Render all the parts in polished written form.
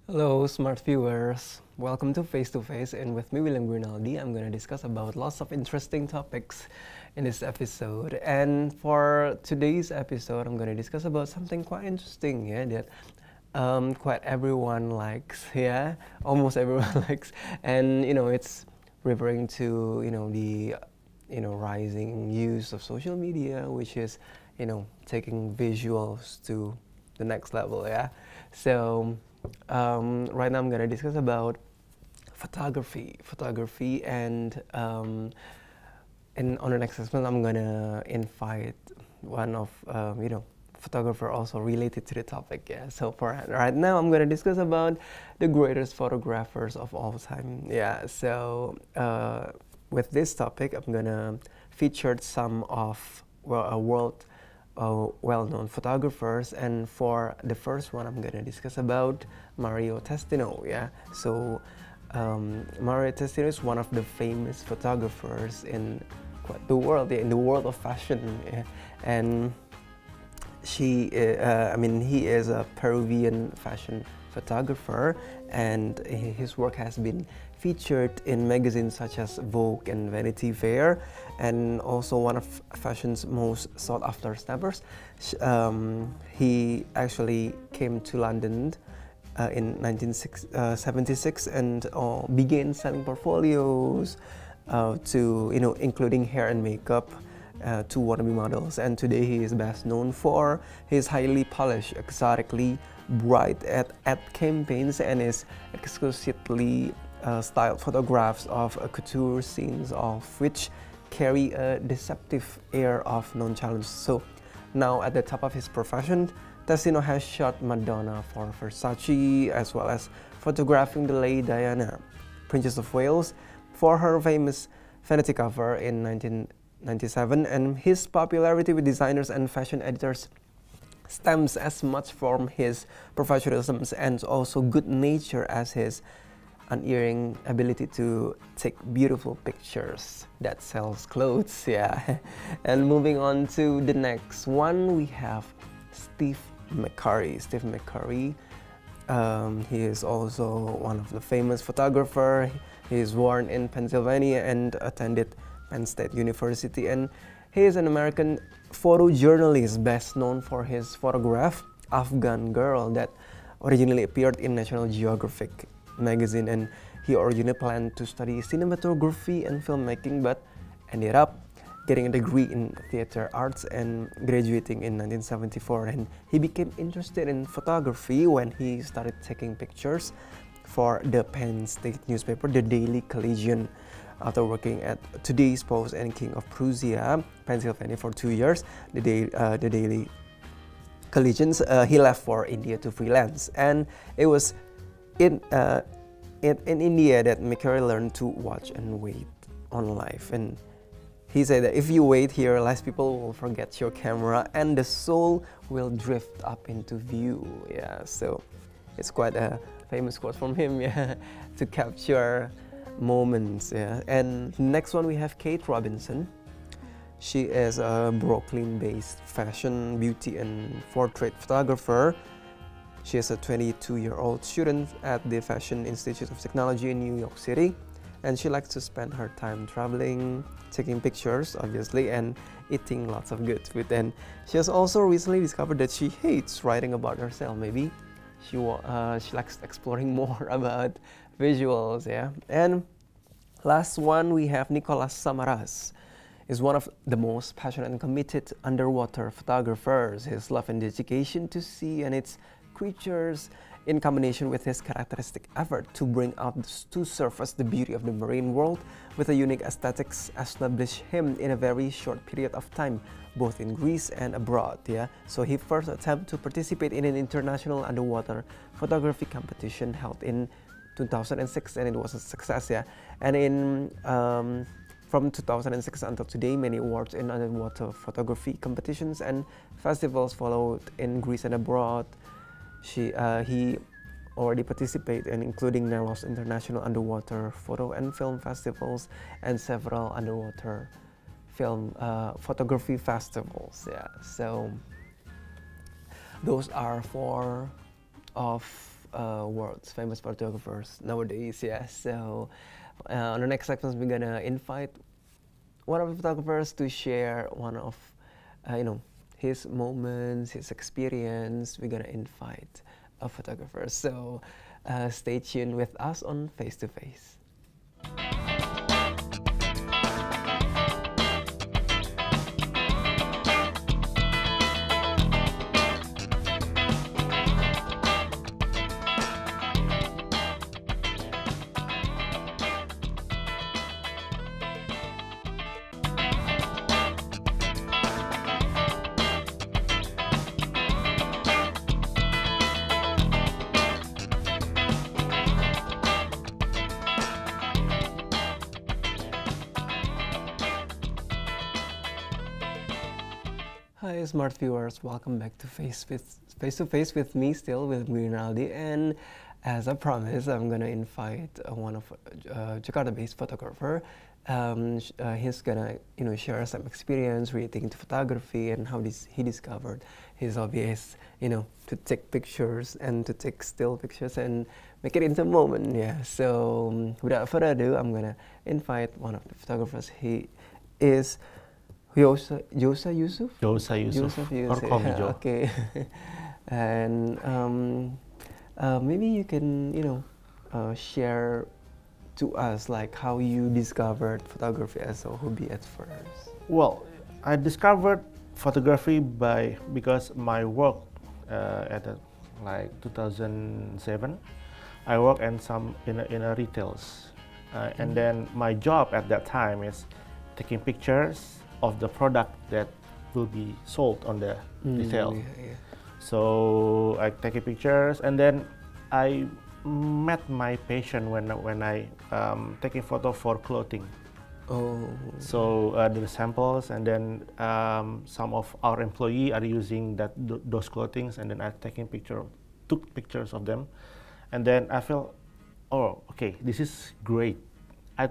Hello, smart viewers. Welcome to Face to Face, and with me, William Grinaldi, I'm going to discuss about lots of interesting topics in this episode. And for today's episode, I'm going to discuss about something quite interesting, that quite everyone likes, almost everyone likes, and it's referring to the rising use of social media, which is taking visuals to the next level, So. Right now I'm gonna discuss about photography, and on the next segment I'm gonna invite one of photographer also related to the topic. So for right now I'm gonna discuss about the greatest photographers of all time. So with this topic I'm gonna feature some of world well-known photographers, and for the first one I'm gonna discuss about Mario Testino. So Mario Testino is one of the famous photographers in the world, in the world of fashion, and he is a Peruvian fashion photographer, and his work has been featured in magazines such as Vogue and Vanity Fair, and also one of fashion's most sought-after snappers. He actually came to London in 1976 and began selling portfolios to including hair and makeup to wannabe models, and today he is best known for his highly polished, exotically bright ad campaigns and his exquisitely styled photographs of couture scenes, of which carry a deceptive air of nonchalance. So now at the top of his profession, Testino has shot Madonna for Versace, as well as photographing the Lady Diana, Princess of Wales, for her famous Vanity cover in 1997, and his popularity with designers and fashion editors stems as much from his professionalism and also good nature as his unerring ability to take beautiful pictures that sells clothes. And moving on to the next one, we have Steve McCurry. He is also one of the famous photographer. He is born in Pennsylvania and attended Penn State University, and he is an American photojournalist best known for his photograph Afghan Girl that originally appeared in National Geographic magazine, and he originally planned to study cinematography and filmmaking, but ended up getting a degree in theater arts and graduating in 1974. And he became interested in photography when he started taking pictures for the Penn State newspaper, the Daily Collegian. After working at Today's Post and King of Prussia, Pennsylvania for 2 years, the Daily Collegian, he left for India to freelance, and it was in India that McCurry learned to watch and wait on life. And he said that if you wait here, less people will forget your camera and the soul will drift up into view. So it's quite a famous quote from him, to capture moments. And next one we have Kate Robinson. She is a Brooklyn-based fashion, beauty, and portrait photographer. She is a 22-year-old student at the Fashion Institute of Technology in New York City, and she likes to spend her time traveling, taking pictures, obviously, and eating lots of good food. And she has also recently discovered that she hates writing about herself. Maybe she likes exploring more about visuals. And last one, we have Nicolas Samaras. Is one of the most passionate and committed underwater photographers. His love and dedication to sea and its creatures, in combination with his characteristic effort to bring out to surface the beauty of the marine world with a unique aesthetics, established him in a very short period of time, both in Greece and abroad. So he first attempted to participate in an international underwater photography competition held in 2006, and it was a success. And from 2006 until today, many awards in underwater photography competitions and festivals followed in Greece and abroad. He already participated in including Nelos International Underwater Photo and Film Festivals and several underwater film photography festivals. So those are four of world's famous photographers nowadays. Yeah. So on the next segment, we're gonna invite one of the photographers to share one of his moments, his experience. We're gonna invite a photographer. So stay tuned with us on Face to Face. Hi, smart viewers! Welcome back to Face to Face with me, still with Rinaldi. And as I promised, I'm gonna invite one of Jakarta-based photographer. He's gonna share some experience relating to photography and how he discovered his hobby is to take pictures and to take still pictures and make it into a moment. Yeah. So without further ado, I'm gonna invite one of the photographers. He is Josa Yusuf? Josa Yusuf. Or call me Joe. Okay. And maybe you can, share to us like how you discovered photography as a hobby at first. Well, I discovered photography because my work at like 2007, I work in a retails, and then my job at that time is taking pictures of the product that will be sold on the retail. Yeah. So I take pictures, and then I met my passion when I taking photo for clothing. Oh. So the samples, and then some of our employee are using those clothings, and then I took pictures of them, and then I felt, oh, okay, this is great. I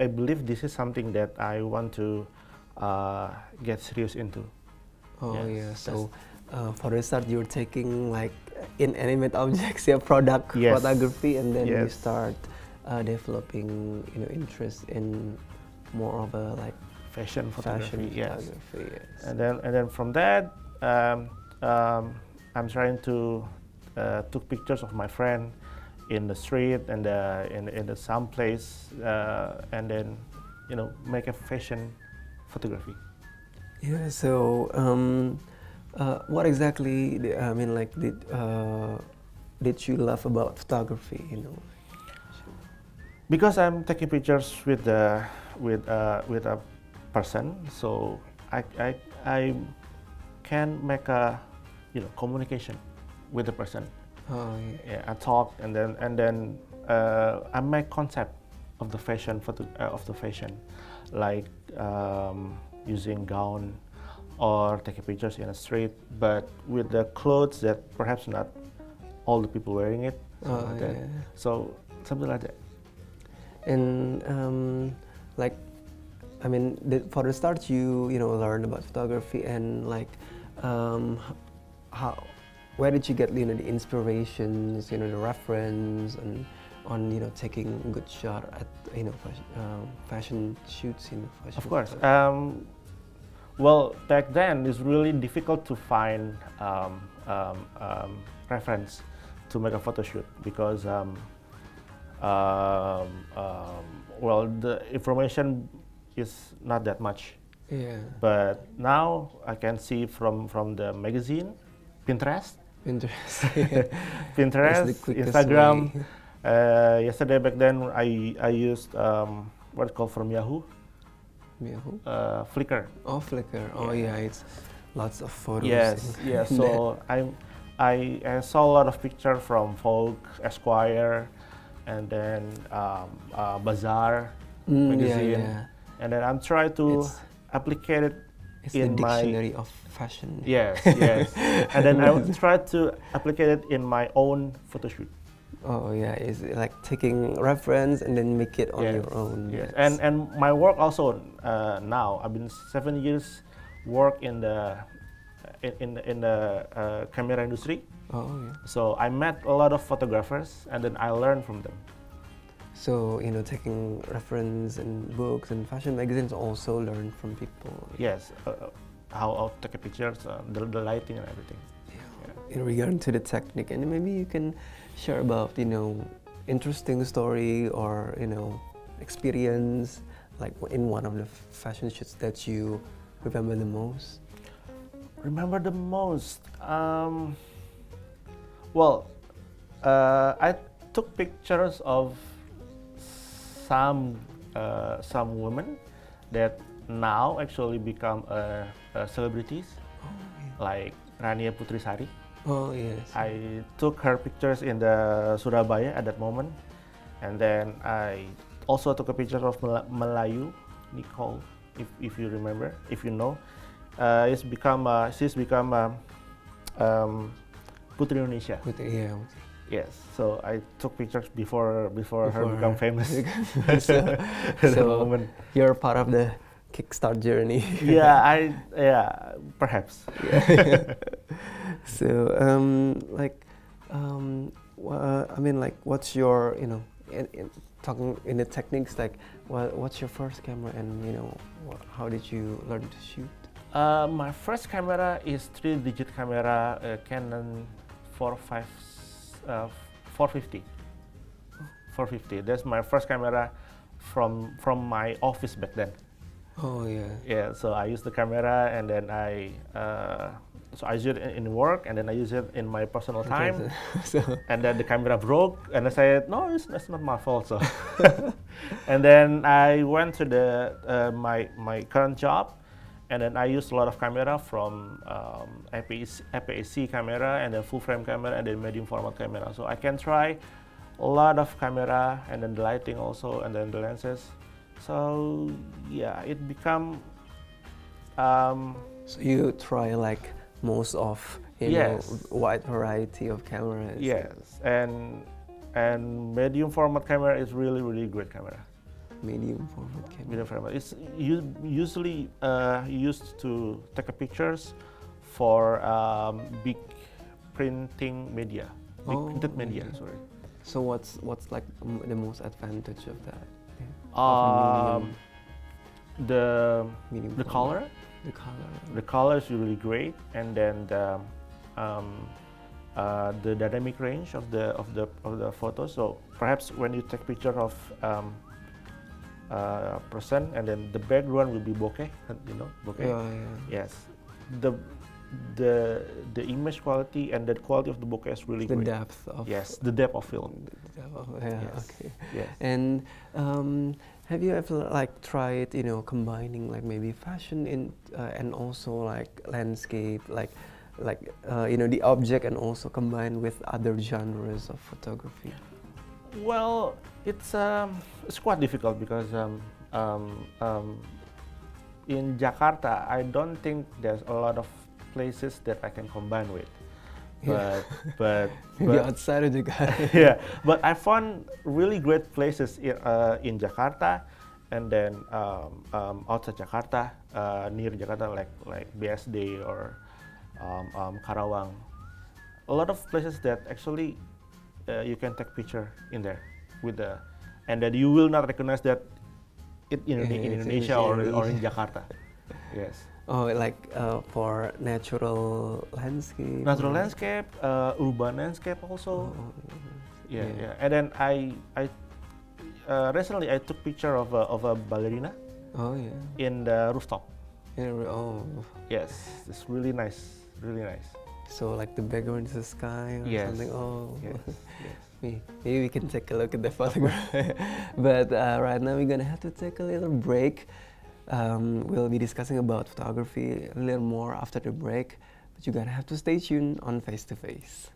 believe this is something that I want to get serious into. Oh yeah. So for the start, you're taking like inanimate objects, product photography, and then you start developing interest in more of a like fashion photography. Yes. Yes. And then from that, I'm trying to took pictures of my friend in the street and in the some place, and then make a fashion photography. Yeah. So what exactly did you love about photography? Because I'm taking pictures with a person, so I can make a communication with the person. Oh yeah. Yeah, I talk, and then I make concept of the fashion like using gown or taking pictures in the street, but with the clothes that perhaps not all the people wearing it. So something like that. And for the start, you learned about photography, and where did you get the inspirations, the reference, and on taking a good shot at fashion shoots in fashion? Of course. Well, back then it's really difficult to find reference to make a photo shoot because well, the information is not that much. Yeah. But now I can see from the magazine, Pinterest, Instagram. Yesterday back then I used what's called from Yahoo. Flickr. Oh, Flickr. Oh yeah, it's lots of photos. Yes, yes. So I saw a lot of pictures from Vogue, Esquire, and then Bazaar magazine, and then I'm trying to applicate it in the my dictionary of fashion. Yes, yes. And then I try to applicate it in my own photo shoot. Oh yeah, it's like taking reference and then make it on your own. Yes, and my work also now I've been 7 years work in the camera industry. Oh, yeah. So I met a lot of photographers, and then I learned from them. So, taking reference in books and fashion magazines, also learn from people. Yes, how to take pictures, the lighting and everything. Yeah. In regard to the technique, and maybe you can share about, interesting story or, experience, like in one of the fashion shoots that you remember the most. Remember the most? Well, I took pictures of some women that now actually become celebrities, like Rania Putrisari. Oh yes. I took her pictures in the Surabaya at that moment, and then I also took a picture of Melayu Nicole, if you remember, if you know. She's become Putri Indonesia. Yeah. Yes, so I took pictures before her become famous. so moment. You're part of the kickstart journey. yeah, perhaps. Yeah. So what's your talking in the techniques, like what's your first camera, and how did you learn to shoot? My first camera is 3-digit camera, Canon 450. That's my first camera from my office back then. Oh yeah. Yeah, so I use the camera, and then I use it in work, and then I use it in my personal time. And then the camera broke, and I said, no, that's not my fault. So, and then I went to my current job, and then I used a lot of camera from APS-C camera, and then full frame camera, and then medium format camera. So I can try a lot of camera, and then the lighting also, and then the lenses. So yeah, it become. So you try like most of wide variety of cameras. Yes, and medium format camera is really great camera. Medium format camera. Medium format. It's usually used to take pictures for big printing media, printed media. Okay. Sorry. So what's like the most advantage of that? The medium color. The color is really great, and then the dynamic range of the photo. So perhaps when you take picture of person, and then the background will be bokeh, bokeh. Yeah. Yes, the image quality and the quality of the bokeh is really great. The depth of the depth of film. Okay. Yes. And have you ever like tried combining like maybe fashion and also like landscape, like the object, and also combine with other genres of photography? Well, it's quite difficult because in Jakarta I don't think there's a lot of places that I can combine with. But outside of Jakarta. Yeah, but I found really great places in Jakarta, and then outside Jakarta, near Jakarta, like BSD or Karawang. A lot of places that actually you can take picture in there and that you will not recognize that in Indonesia or in Jakarta. Yes. Oh, like for natural landscape. Natural landscape, urban landscape also. Yeah. And then I recently I took picture of a ballerina. Oh yeah. In the rooftop. Yes, it's really nice. So like the background is the sky or something. Oh. Yes. Maybe we can take a look at the photograph. But right now we're gonna have to take a little break. We'll be discussing about photography a little more after the break, but you're gonna have to stay tuned on Face to Face.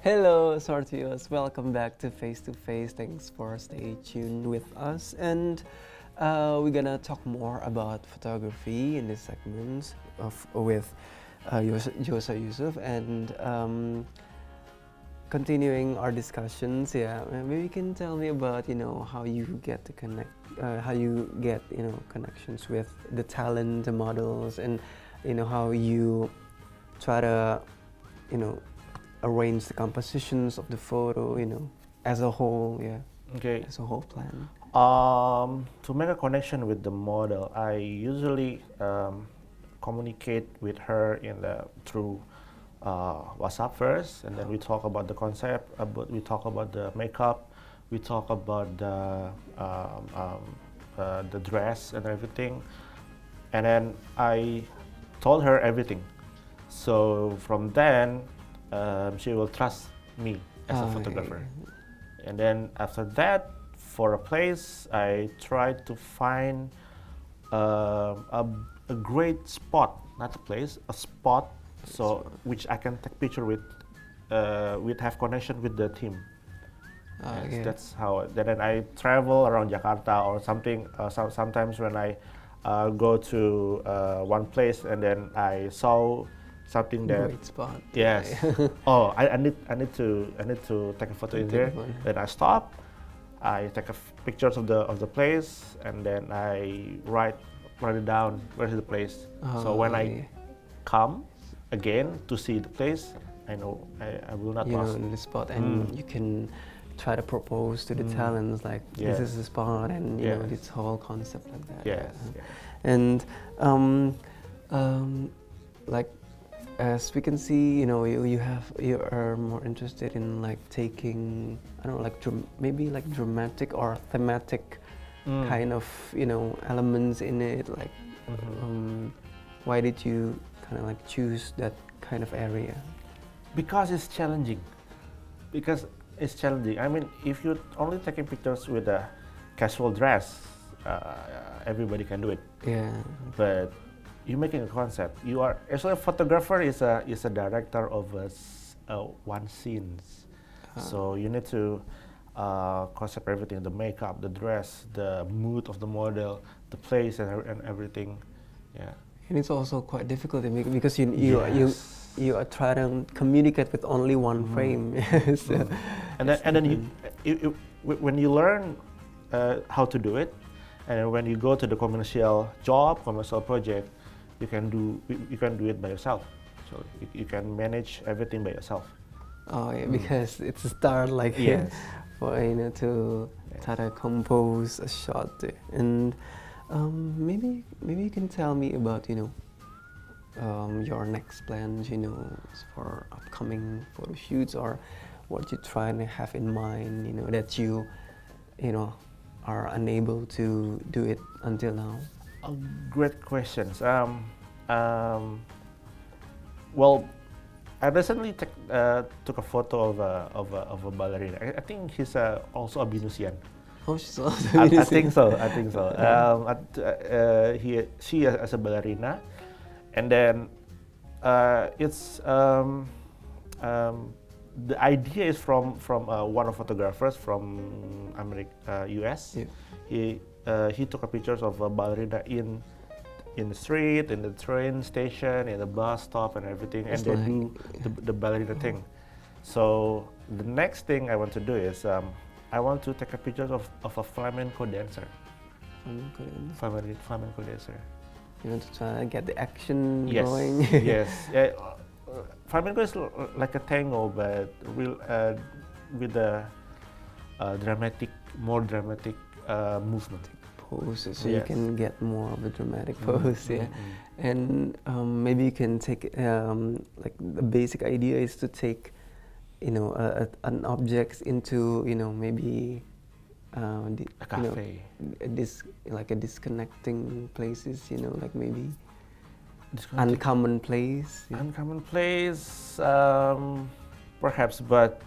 Hello, Sortios. Welcome back to Face to Face. Thanks for staying tuned with us. And we're gonna talk more about photography in this segment with Josa Yusuf, and continuing our discussions. Yeah, maybe you can tell me about how you get to connect, how you get connections with the talent, the models, and how you try to arrange the compositions of the photo, as a whole, yeah. Okay. As a whole plan. To make a connection with the model, I usually communicate with her through WhatsApp first, and then we talk about the concept. We talk about the makeup. We talk about the dress and everything, and then I told her everything. So from then, she will trust me as a photographer. And then after that, for a place, I try to find a great spot, not a place, a spot, which I can take picture with have connection with the team. Yes, that's how. Then I travel around Jakarta or something. Sometimes when I go to one place and then I saw something that great spot. Yes. Oh, I need to take a photo in there. Then I stop. I take pictures of the place, and then I write it down. Where is the place? So when I come again to see the place, I know I will not lost the spot, and you can try to propose to the talents like this is the spot, and this whole concept like that. Yes. And like, as we can see, you are more interested in like taking, I don't know, like maybe like dramatic or thematic kind of elements in it. Like, why did you kind of like choose that kind of area? Because it's challenging. I mean, if you're only taking pictures with a casual dress, everybody can do it. Yeah. But you're making a concept. You are actually a photographer is a director of one scenes. So you need to concept everything: the makeup, the dress, the mood of the model, the place, and everything. Yeah. And it's also quite difficult because you are trying to communicate with only one frame. So and then you when you learn how to do it, and when you go to the commercial project, you can do it by yourself. So you can manage everything by yourself. Oh yeah, because it's a start like for to try to compose a shot. And maybe you can tell me about your next plans, for upcoming photo shoots, or what you're trying to have in mind, that you are unable to do it until now. Great questions. Well, I recently took a photo of a ballerina. I think he's also a Venusian. Oh, she's also Venusian. I think so. She as a ballerina, and then it's the idea is from one of photographers from US. Yeah. He took a pictures of a ballerina in the street, in the train station, in the bus stop, and everything, and they do the ballerina thing. So the next thing I want to do is I want to take a picture of a flamenco dancer. Flamenco dancer. You want to try to get the action yes. going? Yes. Flamenco is like a tango, but with a more dramatic movement. Poses, so you can get more of a dramatic pose, and maybe you can take like the basic idea is to take an object into maybe a cafe, like a disconnecting places, like maybe uncommon place? Uncommon place, perhaps, but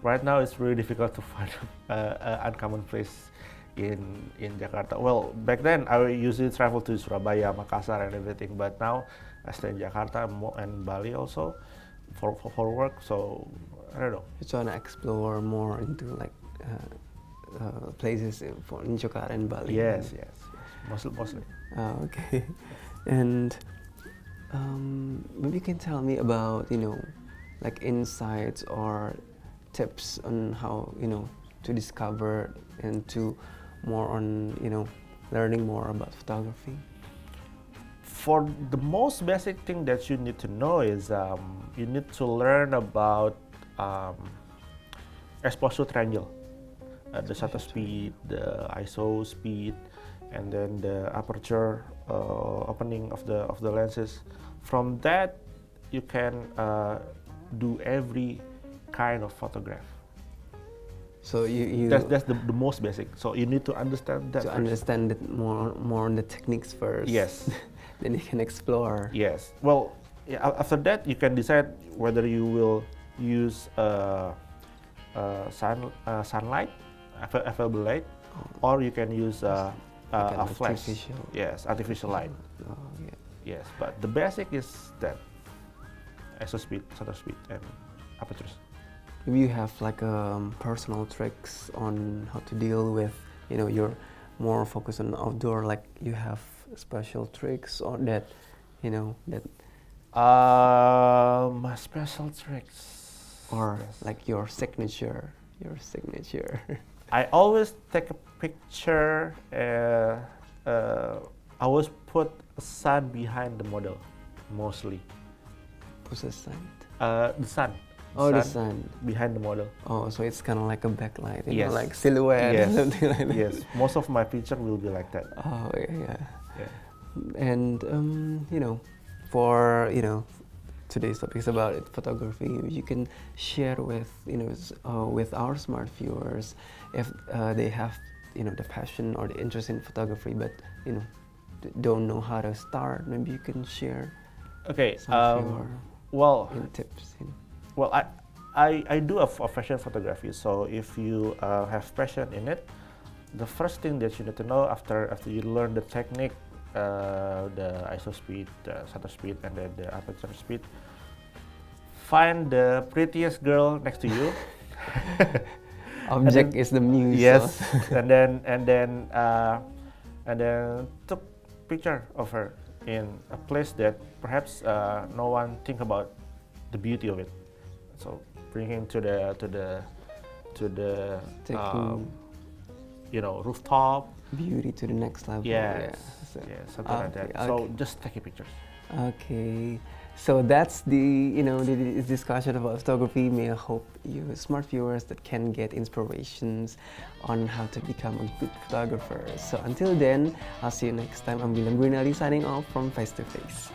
right now it's really difficult to find an uncommon place in Jakarta. Well, back then I usually travel to Surabaya, Makassar, and everything, but now I stay in Jakarta and Bali also for work. So I don't know. You're trying to explore more into like places in Jakarta and Bali. Yes, mostly. Okay, and maybe you can tell me about like insights or tips on how to discover and to more on learning more about photography. For the most basic thing that you need to know is you need to learn about exposure triangle, the shutter speed, the ISO speed, and then the aperture opening of the lenses. From that, you can do every kind of photograph. So you that's the most basic. So you need to understand that. To understand it more on the techniques first. Yes. Then you can explore. Yes. Well, yeah, after that you can decide whether you will use sunlight, available light, or you can use a flash. Artificial. Yes, artificial light. Oh, yeah. Yes, but the basic is that ISO speed, shutter speed, and apertures. Maybe you have like personal tricks on how to deal with, you're more focused on outdoor, like you have special tricks or that, that. My special tricks. Or like your signature. I always take a picture. I always put a sun behind the model, mostly. What's the sun? The sun. Oh, the sun behind the model. Oh, so it's kind of like a backlight, yes. Like silhouette, yes. or something like that. Yes, most of my picture will be like that. Oh, yeah. And for today's topic is about photography. You can share with with our smart viewers if they have the passion or the interest in photography, but don't know how to start. Maybe you can share. Okay. Some tips. Well, I do a fashion photography. So if you have passion in it, the first thing that you need to know after you learn the technique, the ISO speed, the shutter speed, and then the aperture speed, find the prettiest girl next to you. Object is the muse. Yes, and then took picture of her in a place that perhaps no one think about the beauty of it. So bringing to the rooftop. Beauty to the next level. Yes, something like that. Okay. So just take pictures. Okay, so that's the the discussion about photography. May I hope you smart viewers that can get inspirations on how to become a good photographer. So until then, I'll see you next time. I'm William Greenali signing off from Face to Face.